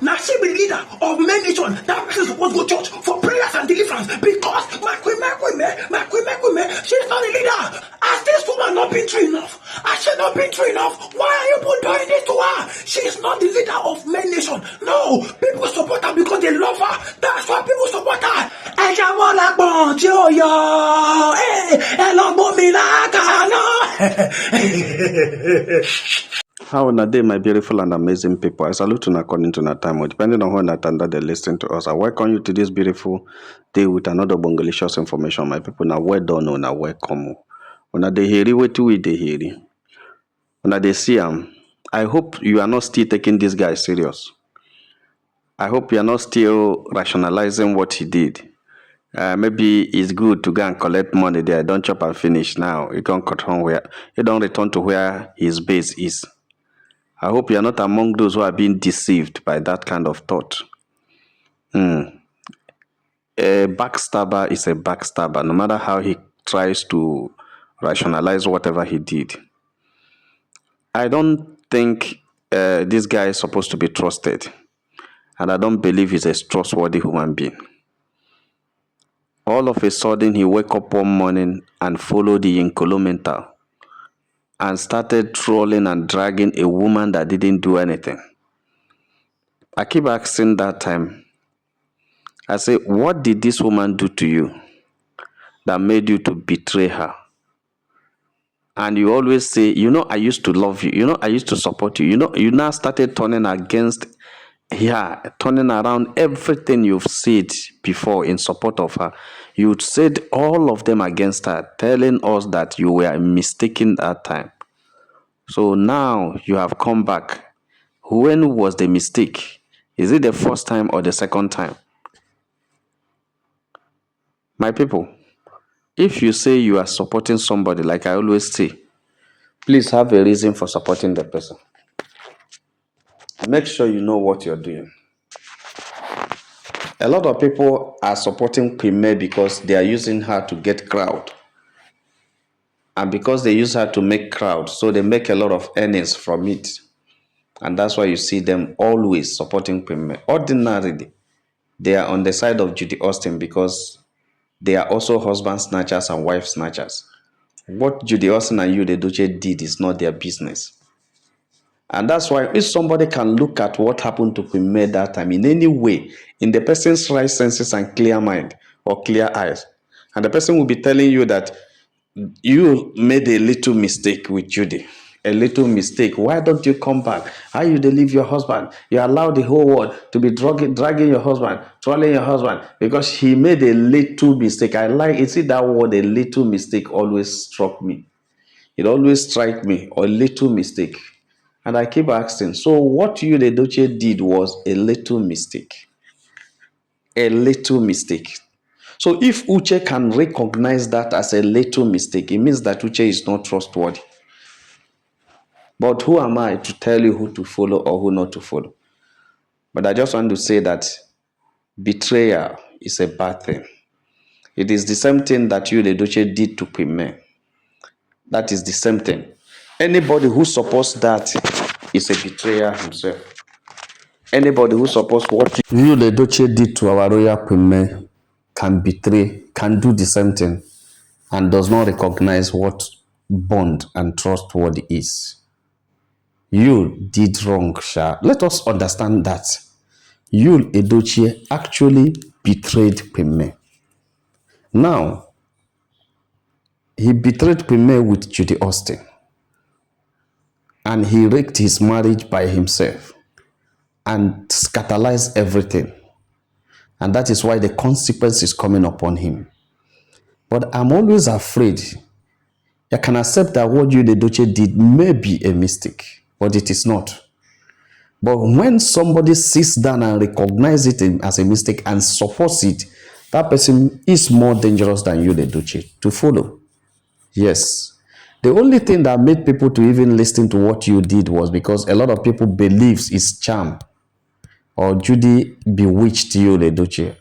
Now she be the leader of many nations. That person is supposed to go to church for prayers and deliverance because she's not the leader. Has this woman not been true enough? Has she not been true enough? Why are you doing this to her? She is not the leader of many nations. No, people support her because they love her. That's why people support her. How na day, my beautiful and amazing people. I salute you according to our time, depending on when that they listen to us. I welcome you to this beautiful day with another bongalicious information, my people. Now, well done, now welcome. When they hear it, what we they hear it. When they see I hope you are not still taking this guy serious. I hope you are not still rationalizing what he did. Maybe it's good to go and collect money there. Don't chop and finish now. You don't return to where his base is. I hope you are not among those who are being deceived by that kind of thought. A backstabber is a backstabber, no matter how he tries to rationalize whatever he did. I don't think this guy is supposed to be trusted. And I don't believe he's a trustworthy human being. All of a sudden, he wake up one morning and follow the Yinka and started trolling and dragging a woman that didn't do anything. I keep asking that time, I say, what did this woman do to you that made you to betray her? And you always say, I used to love you. I used to support you. You now started turning against her, turning around everything you've said before in support of her. You said all of them against her, telling us that you were mistaken that time. So now you have come back. When was the mistake? Is it the first time or the second time? My people, if you say you are supporting somebody, like I always say, please have a reason for supporting the person. Make sure you know what you're doing. A lot of people are supporting Queen May because they are using her to get crowd. And because they use her to make crowd, so they make a lot of earnings from it. And that's why you see them always supporting Queen May. Ordinarily, they are on the side of Judy Austin because they are also husband snatchers and wife snatchers. What Judy Austin and Yul Edochie did is not their business. And that's why if somebody can look at what happened to Queen May that time in any way, in the person's right senses and clear mind or clear eyes, and the person will be telling you that you made a little mistake with Judy, a little mistake. Why don't you come back? How you leave your husband? You allow the whole world to be dragging your husband, trolling your husband because he made a little mistake. I like it. See, that word, a little mistake, always struck me. It always strike me, a little mistake. And I keep asking, so what Yul Edochie did was a little mistake. A little mistake. So if Uche can recognize that as a little mistake, it means that Uche is not trustworthy. But who am I to tell you who to follow or who not to follow? But I just want to say that betrayal is a bad thing. It is the same thing that Yul Edochie did to Queen May. That is the same thing. Anybody who supports that is a betrayer himself. Anybody who supports what Yul Edochie did to our royal Queen May can betray, can do the same thing, and does not recognize what bond and trustworthy is. You did wrong, Sha. Let us understand that Yul Edochie actually betrayed Queen May. Now, he betrayed Queen May with Judy Austin. And he wrecked his marriage by himself and scandalized everything. And that is why the consequence is coming upon him. But I'm always afraid. I can accept that what Yul Edochie did may be a mistake, but it is not. But when somebody sits down and recognizes it as a mistake and supports it, that person is more dangerous than Yul Edochie to follow. Yes. The only thing that made people to even listen to what you did was because a lot of people believes it's charm or Judy bewitched Yul Edochie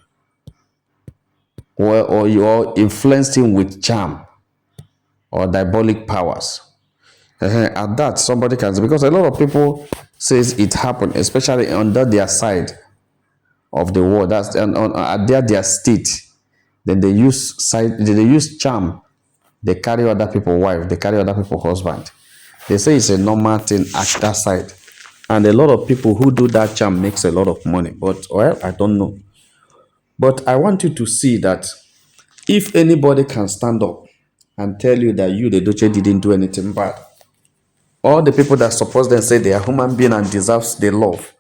or you all influenced him with charm or diabolic powers. At that, somebody can say, because a lot of people says it happened, especially under their side of the war. That's at their state. Then they use charm. They carry other people's wife. They carry other people's husband. They say it's a normal thing at that side. And a lot of people who do that charm makes a lot of money. But well, I don't know. But I want you to see that if anybody can stand up and tell you that you, the Doche, didn't do anything bad, all the people that suppose them say they are human being and deserves the love,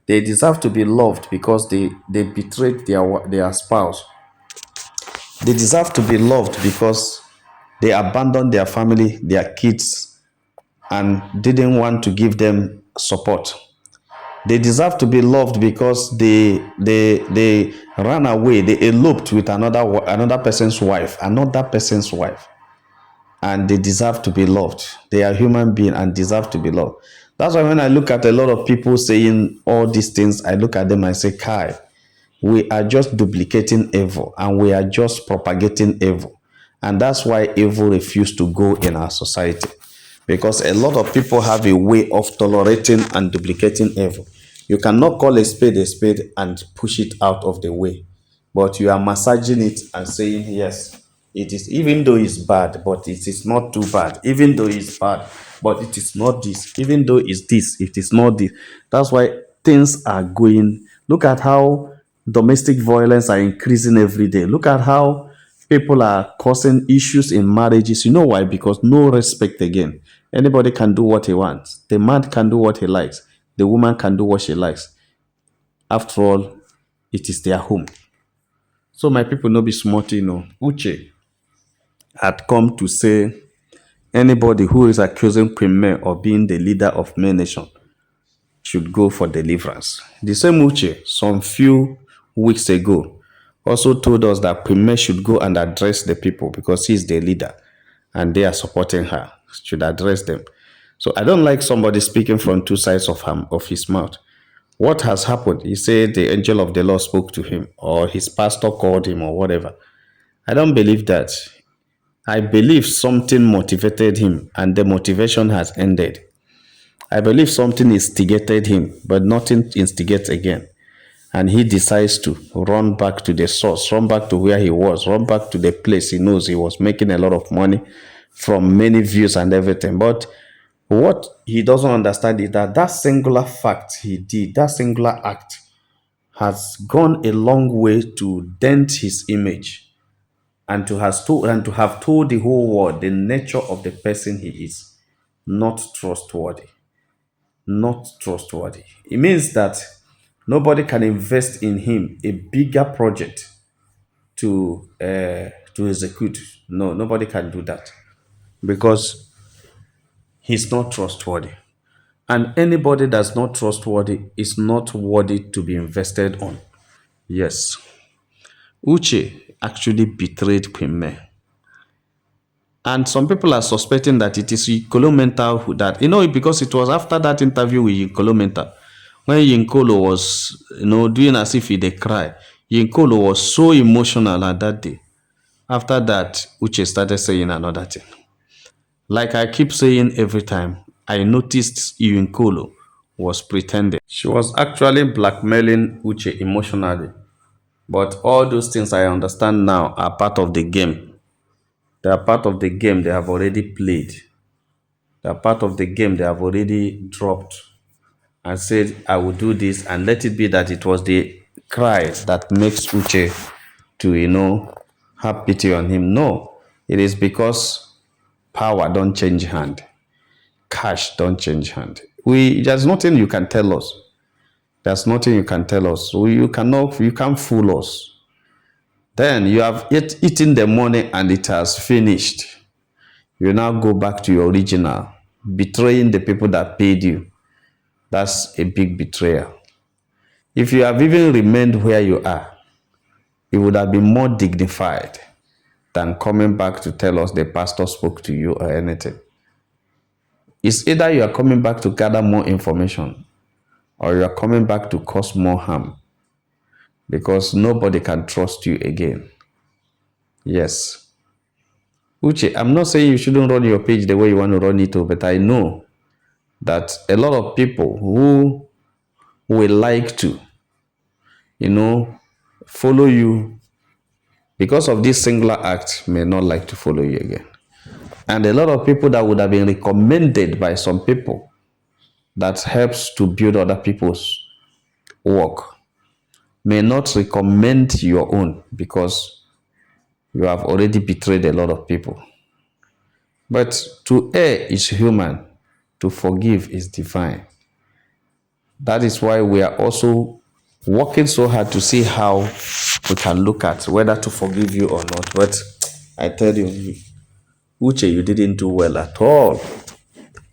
they deserve to be loved because they betrayed their spouse. They deserve to be loved because they abandoned their family, their kids, and didn't want to give them support. They deserve to be loved because they ran away, they eloped with another person's wife, and they deserve to be loved. They are human beings and deserve to be loved. That's why when I look at a lot of people saying all these things, I look at them and say, Kai, we are just duplicating evil and we are just propagating evil. And that's why evil refuses to go in our society. Because a lot of people have a way of tolerating and duplicating evil. You cannot call a spade and push it out of the way. But you are massaging it and saying, yes, it is, even though it's bad, but it is not too bad. Even though it's bad, but it is not this. Even though it's this, it is not this. That's why things are going. Look at how domestic violence are increasing every day. Look at how people are causing issues in marriages. You know why? Because no respect again. Anybody can do what he wants. The man can do what he likes. The woman can do what she likes. After all, it is their home. So my people no be smart, Uche had come to say anybody who is accusing Queen May of being the leader of May Nation should go for deliverance. The same Uche, some few weeks ago, also told us that Queen May should go and address the people because he's the leader and they are supporting her, should address them. So I don't like somebody speaking from two sides of his mouth. What has happened? He said the angel of the Lord spoke to him, or his pastor called him, or whatever. I don't believe that. I believe something motivated him and the motivation has ended. I believe something instigated him, but nothing instigates again. And he decides to run back to the source, run back to where he was, run back to the place he knows he was making a lot of money from many views and everything. But what he doesn't understand is that singular fact he did, that singular act, has gone a long way to dent his image and to have told the whole world the nature of the person he is. Not trustworthy. Not trustworthy. It means that nobody can invest in him a bigger project to execute. No, nobody can do that because he's not trustworthy. And anybody that's not trustworthy is not worthy to be invested on. Yes. Uche actually betrayed Queen May. And some people are suspecting that it is Yinkolo Mental that, because it was after that interview with Yinkolo Mental, when Yinkolo was, doing as if he did cry. Yinkolo was so emotional at that day. After that, Uche started saying another thing. Like I keep saying every time, I noticed Yinkolo was pretending. She was actually blackmailing Uche emotionally. But all those things I understand now are part of the game. They are part of the game they have already played. They are part of the game they have already dropped and said, I will do this, and let it be that it was the cry that makes Uche to, have pity on him. No, it is because power don't change hand. Cash don't change hand. There's nothing you can tell us. There's nothing you can tell us. You can't fool us. Then you have eaten the money and it has finished. You now go back to your original, betraying the people that paid you. That's a big betrayal. If you have even remained where you are, it would have been more dignified than coming back to tell us the pastor spoke to you or anything. It's either you are coming back to gather more information or you are coming back to cause more harm because nobody can trust you again. Yes. Uche, I'm not saying you shouldn't run your page the way you want to run it, but I know that a lot of people who will like to, you know, follow you because of this singular act may not like to follow you again. And a lot of people that would have been recommended by some people that helps to build other people's work may not recommend your own because you have already betrayed a lot of people. But to err is human, to forgive is divine. That is why we are also working so hard to see how we can look at whether to forgive you or not. But I tell you, Uche, you didn't do well at all.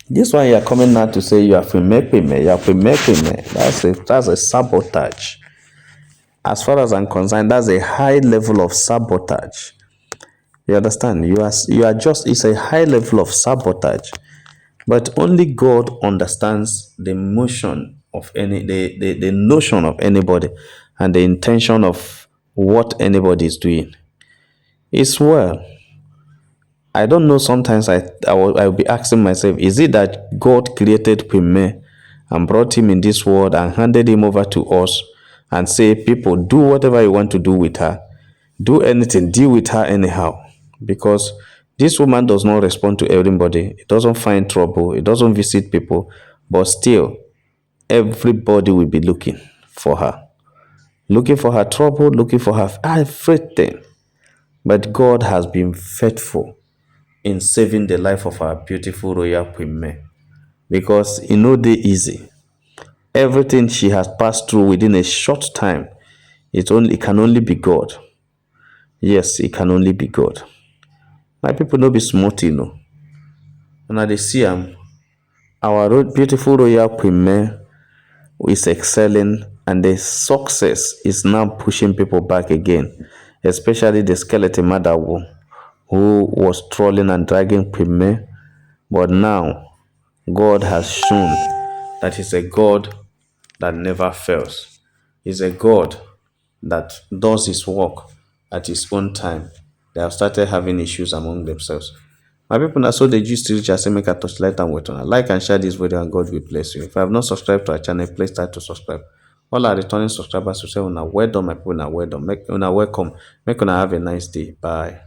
This one you are coming now to say you are making me, you are making me. That's a sabotage. As far as I'm concerned, that's a high level of sabotage. You understand? You are just, it's a high level of sabotage. But only God understands the motion of the notion of anybody and the intention of what anybody is doing. It's well. I don't know. Sometimes I will be asking myself, is it that God created Pime and brought him in this world and handed him over to us and say, people, do whatever you want to do with her, do anything, deal with her anyhow, because this woman does not respond to everybody. It doesn't find trouble. It doesn't visit people, but still, everybody will be looking for her trouble, looking for her everything. But God has been faithful in saving the life of our beautiful royal queen, because it no dey easy. Everything she has passed through within a short time, it can only be God. Yes, it can only be God. My people no be smart, and I dey see our beautiful royal queen is excelling, and the success is now pushing people back again, especially the skeleton mother who was trolling and dragging Queen. But now God has shown that He's a God that never fails. He's a God that does His work at His own time. They have started having issues among themselves. My people, now so the gist reach I say make a touch light and wait on. Like and share this video and God will bless you. If you have not subscribed to our channel, please start to subscribe. All our returning subscribers will say, "Una well done, my people, una well done. Make una welcome. Make una have a nice day. Bye."